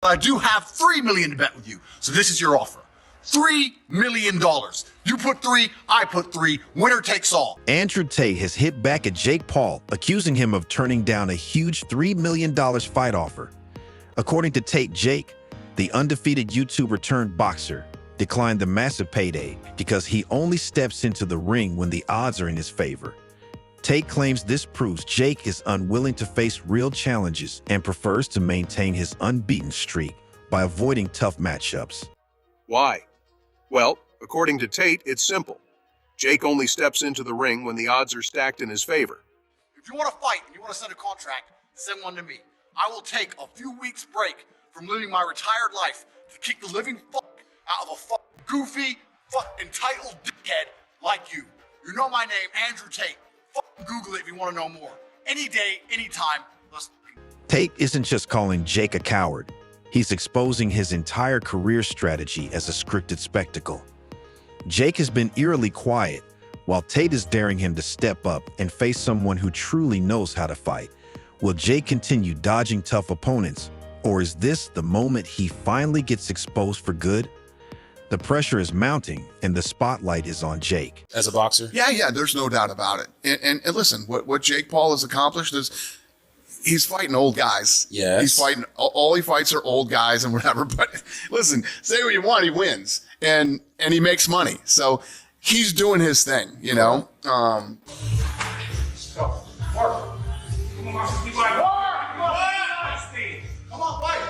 I do have $3 million to bet with you, so this is your offer. $3 million. You put three, I put three. Winner takes all. Andrew Tate has hit back at Jake Paul, accusing him of turning down a huge $3 million fight offer. According to Tate, Jake, the undefeated YouTuber turned boxer, declined the massive payday because he only steps into the ring when the odds are in his favor. Tate claims this proves Jake is unwilling to face real challenges and prefers to maintain his unbeaten streak by avoiding tough matchups. Why? Well, according to Tate, it's simple. Jake only steps into the ring when the odds are stacked in his favor. If you want to fight and you want to send a contract, send one to me. I will take a few weeks break from living my retired life to kick the living fuck out of a fucking goofy, entitled dickhead like you. You know my name, Andrew Tate. Fucking Google it if you want to know more. Any day, anytime. Let's... Tate isn't just calling Jake a coward. He's exposing his entire career strategy as a scripted spectacle. Jake has been eerily quiet, while Tate is daring him to step up and face someone who truly knows how to fight. Will Jake continue dodging tough opponents, or is this the moment he finally gets exposed for good? The pressure is mounting, and the spotlight is on Jake. As a boxer? Yeah, there's no doubt about it. And listen, what Jake Paul has accomplished is he's fighting old guys. Yes. He's fighting, all he fights are old guys and whatever. But listen, say what you want, he wins. And he makes money. So he's doing his thing, you know? Come on, fight!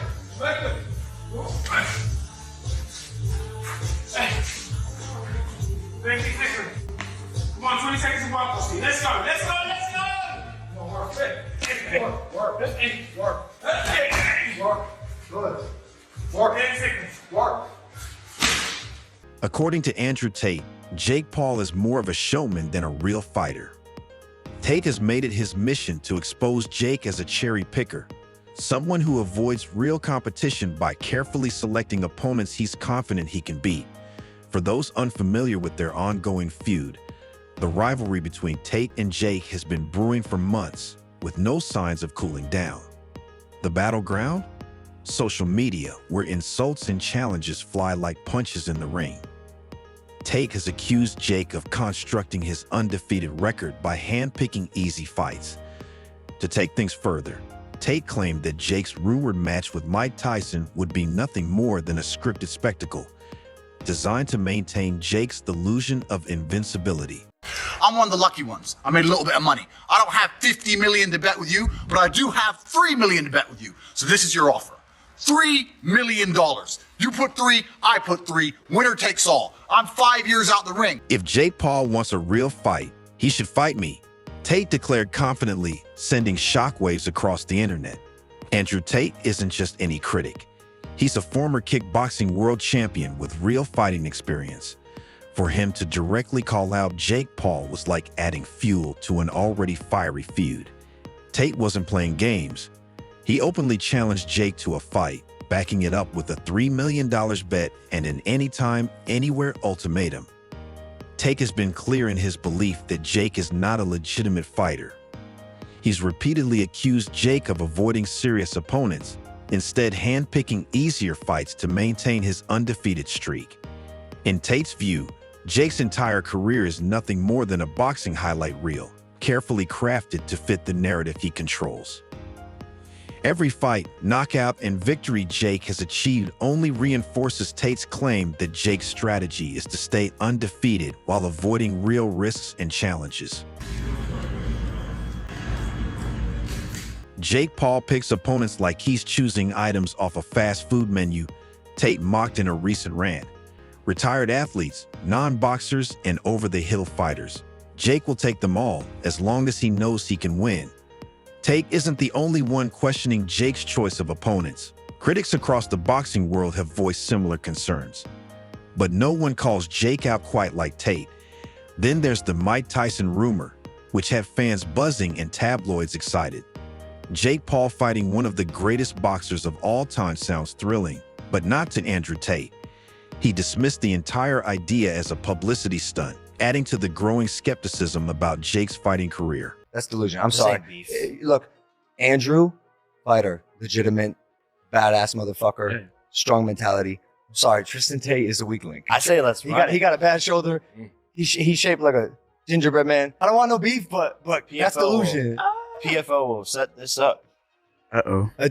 Come on, 20 seconds of walk. Let's go. Work. 10 seconds. Work. According to Andrew Tate, Jake Paul is more of a showman than a real fighter. Tate has made it his mission to expose Jake as a cherry picker, someone who avoids real competition by carefully selecting opponents he's confident he can beat. For those unfamiliar with their ongoing feud, the rivalry between Tate and Jake has been brewing for months, with no signs of cooling down. The battleground? Social media, where insults and challenges fly like punches in the ring. Tate has accused Jake of constructing his undefeated record by handpicking easy fights. To take things further, Tate claimed that Jake's rumored match with Mike Tyson would be nothing more than a scripted spectacle, designed to maintain Jake's delusion of invincibility. I'm one of the lucky ones. I made a little bit of money. I don't have $50 million to bet with you, but I do have $3 million to bet with you. So this is your offer. $3 million. You put three, I put three. Winner takes all. I'm 5 years out the ring. If Jake Paul wants a real fight, he should fight me, Tate declared confidently, sending shockwaves across the internet. Andrew Tate isn't just any critic. He's a former kickboxing world champion with real fighting experience. For him to directly call out Jake Paul was like adding fuel to an already fiery feud. Tate wasn't playing games. He openly challenged Jake to a fight, backing it up with a $3 million bet and an anytime, anywhere ultimatum. Tate has been clear in his belief that Jake is not a legitimate fighter. He's repeatedly accused Jake of avoiding serious opponents, instead handpicking easier fights to maintain his undefeated streak. In Tate's view, Jake's entire career is nothing more than a boxing highlight reel, carefully crafted to fit the narrative he controls. Every fight, knockout, and victory Jake has achieved only reinforces Tate's claim that Jake's strategy is to stay undefeated while avoiding real risks and challenges. Jake Paul picks opponents like he's choosing items off a fast food menu, Tate mocked in a recent rant. Retired athletes, non-boxers, and over-the-hill fighters. Jake will take them all as long as he knows he can win. Tate isn't the only one questioning Jake's choice of opponents. Critics across the boxing world have voiced similar concerns. But no one calls Jake out quite like Tate. Then there's the Mike Tyson rumor, which had fans buzzing and tabloids excited. Jake Paul fighting one of the greatest boxers of all time sounds thrilling, but not to Andrew Tate. He dismissed the entire idea as a publicity stunt, adding to the growing skepticism about Jake's fighting career. That's delusion. I'm sorry. Look, Andrew, fighter, legitimate, badass motherfucker, Yeah. strong mentality. I'm sorry, Tristan Tate is a weak link. I say let's He run got a bad shoulder. He's shaped like a gingerbread man. I don't want no beef, but that's delusion. PFO will set this up. Uh-oh. A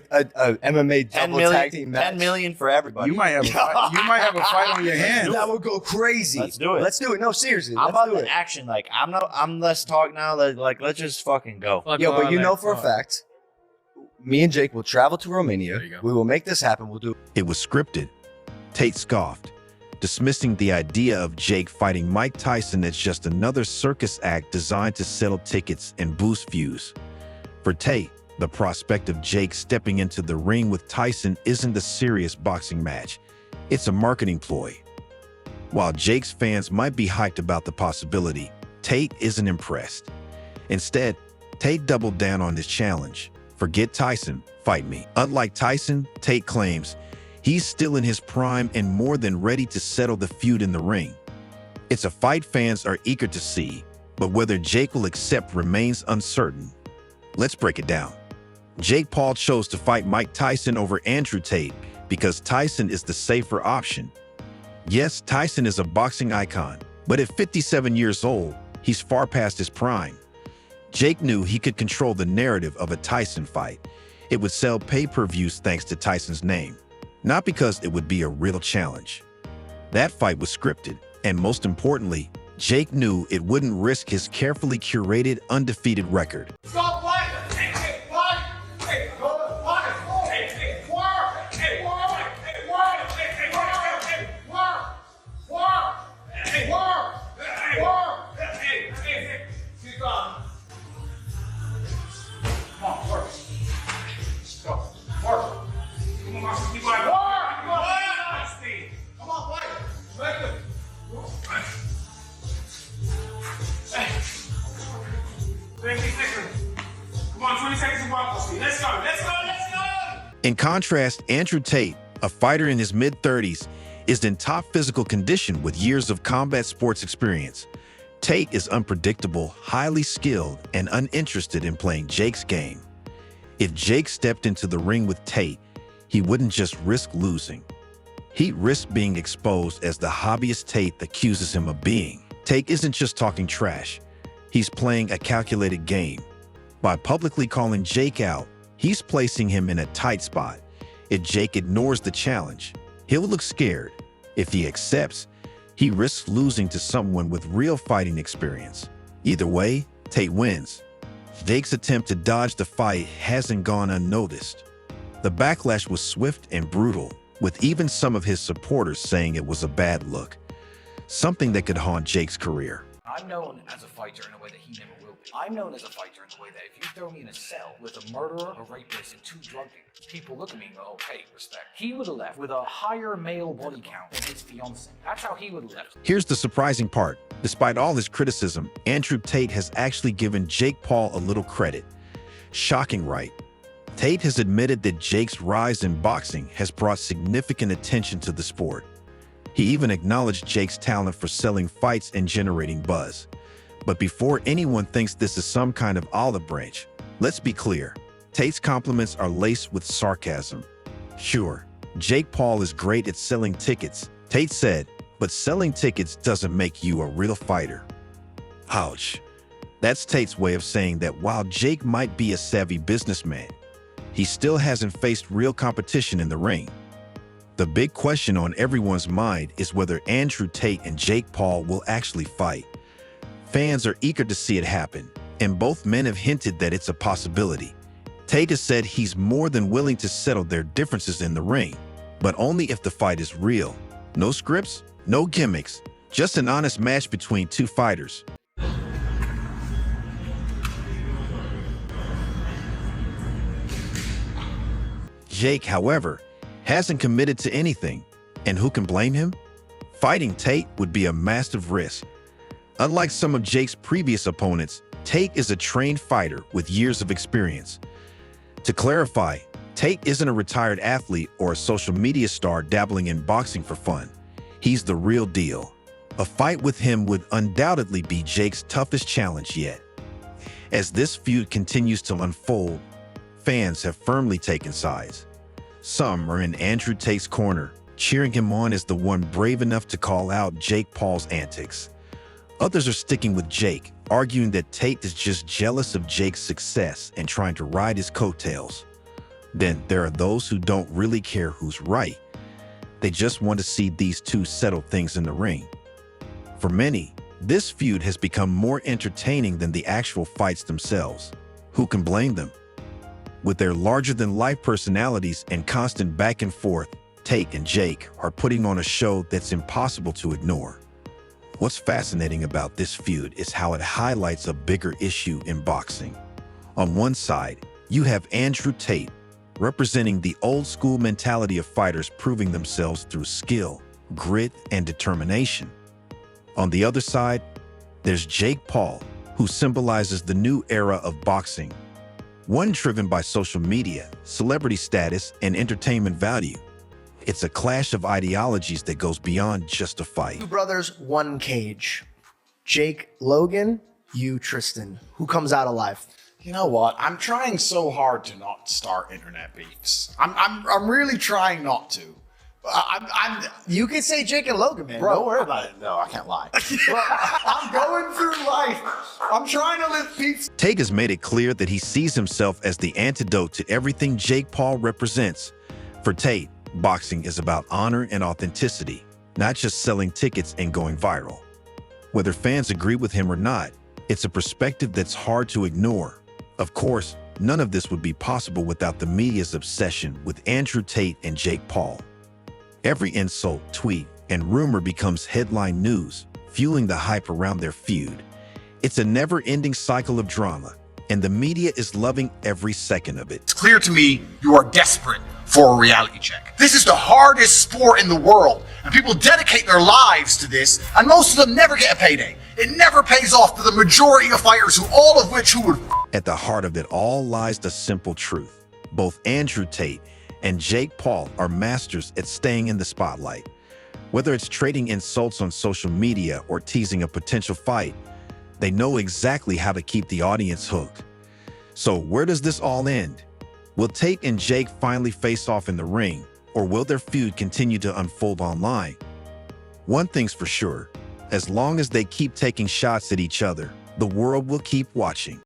MMA 10 double million, tag team match. 10 million for everybody. You might have a fight. You might have a fight on your hands. That would go crazy. Let's do it. Let's do it. No, seriously. I'm Let's about do the it. action. Like I'm less talk now. Like let's just fucking go. Yo, but you know for a fact, me and Jake will travel to Romania. There you go. We will make this happen. We'll do it. It was scripted. Tate scoffed, dismissing the idea of Jake fighting Mike Tyson as just another circus act designed to settle tickets and boost views. For Tate, the prospect of Jake stepping into the ring with Tyson isn't a serious boxing match. It's a marketing ploy. While Jake's fans might be hyped about the possibility, Tate isn't impressed. Instead, Tate doubled down on his challenge. Forget Tyson, fight me. Unlike Tyson, Tate claims he's still in his prime and more than ready to settle the feud in the ring. It's a fight fans are eager to see, but whether Jake will accept remains uncertain. Let's break it down. Jake Paul chose to fight Mike Tyson over Andrew Tate because Tyson is the safer option. Yes, Tyson is a boxing icon, but at 57 years old, he's far past his prime. Jake knew he could control the narrative of a Tyson fight. It would sell pay-per-views thanks to Tyson's name, not because it would be a real challenge. That fight was scripted, and most importantly, Jake knew it wouldn't risk his carefully curated, undefeated record. Stop fighting! Hey, fight! Hey, go fight! Hey, work! Hey, work! Hey, work! Hey, work! Hey, work! Hey, work! Hey, keep going. Come on, work. Go, work. Come on, Marcus, keep going. Work! Come on, fight! Make it. Hey. 20 seconds. Come on, 20 seconds to walk, Steve. Let's go, let's go, let's go! In contrast, Andrew Tate, a fighter in his mid-30s, is in top physical condition with years of combat sports experience. Tate is unpredictable, highly skilled, and uninterested in playing Jake's game. If Jake stepped into the ring with Tate, he wouldn't just risk losing. He'd risk being exposed as the hobbyist Tate accuses him of being. Tate isn't just talking trash. He's playing a calculated game. By publicly calling Jake out, he's placing him in a tight spot. If Jake ignores the challenge, he'll look scared. If he accepts, he risks losing to someone with real fighting experience. Either way, Tate wins. Jake's attempt to dodge the fight hasn't gone unnoticed. The backlash was swift and brutal, with even some of his supporters saying it was a bad look, something that could haunt Jake's career. I'm known as a fighter in a way that he never will be. I'm known as a fighter in a way that if you throw me in a cell with a murderer, a rapist, and 2 drug dealers, people look at me and go, okay, respect. He would have left with a higher male body count than his fiance. That's how he would have left. Here's the surprising part. Despite all his criticism, Andrew Tate has actually given Jake Paul a little credit. Shocking, right? Tate has admitted that Jake's rise in boxing has brought significant attention to the sport. He even acknowledged Jake's talent for selling fights and generating buzz. But before anyone thinks this is some kind of olive branch, let's be clear. Tate's compliments are laced with sarcasm. Sure, Jake Paul is great at selling tickets, Tate said, but selling tickets doesn't make you a real fighter. Ouch. That's Tate's way of saying that while Jake might be a savvy businessman, he still hasn't faced real competition in the ring. The big question on everyone's mind is whether Andrew Tate and Jake Paul will actually fight. Fans are eager to see it happen, and both men have hinted that it's a possibility. Tate has said he's more than willing to settle their differences in the ring, but only if the fight is real. No scripts, no gimmicks, just an honest match between 2 fighters. Jake, however, hasn't committed to anything, and who can blame him? Fighting Tate would be a massive risk. Unlike some of Jake's previous opponents, Tate is a trained fighter with years of experience. To clarify, Tate isn't a retired athlete or a social media star dabbling in boxing for fun. He's the real deal. A fight with him would undoubtedly be Jake's toughest challenge yet. As this feud continues to unfold, fans have firmly taken sides. Some are in Andrew Tate's corner, cheering him on as the one brave enough to call out Jake Paul's antics. Others are sticking with Jake, arguing that Tate is just jealous of Jake's success and trying to ride his coattails. Then there are those who don't really care who's right. They just want to see these two settle things in the ring. For many, this feud has become more entertaining than the actual fights themselves. Who can blame them? With their larger-than-life personalities and constant back and forth, Tate and Jake are putting on a show that's impossible to ignore. What's fascinating about this feud is how it highlights a bigger issue in boxing. On one side, you have Andrew Tate, representing the old-school mentality of fighters proving themselves through skill, grit, and determination. On the other side, there's Jake Paul, who symbolizes the new era of boxing, one driven by social media, celebrity status, and entertainment value. It's a clash of ideologies that goes beyond just a fight. Two brothers, one cage. Jake Logan, you Tristan. Who comes out alive? You know what? I'm trying so hard to not start internet beefs. I'm really trying not to. You can say Jake and Logan, man. Bro, Don't worry about it. No, I can't lie. Bro, I'm going through life. I'm trying to live peace. Tate has made it clear that he sees himself as the antidote to everything Jake Paul represents. For Tate, boxing is about honor and authenticity, not just selling tickets and going viral. Whether fans agree with him or not, it's a perspective that's hard to ignore. Of course, none of this would be possible without the media's obsession with Andrew Tate and Jake Paul. Every insult, tweet, and rumor becomes headline news, fueling the hype around their feud. It's a never-ending cycle of drama, and the media is loving every second of it. It's clear to me you are desperate for a reality check. This is the hardest sport in the world, and people dedicate their lives to this, and most of them never get a payday. It never pays off to the majority of fighters, who would. At the heart of it all lies the simple truth. Both Andrew Tate and Jake Paul are masters at staying in the spotlight. Whether it's trading insults on social media or teasing a potential fight, they know exactly how to keep the audience hooked. So where does this all end? Will Tate and Jake finally face off in the ring, or will their feud continue to unfold online? One thing's for sure, as long as they keep taking shots at each other, the world will keep watching.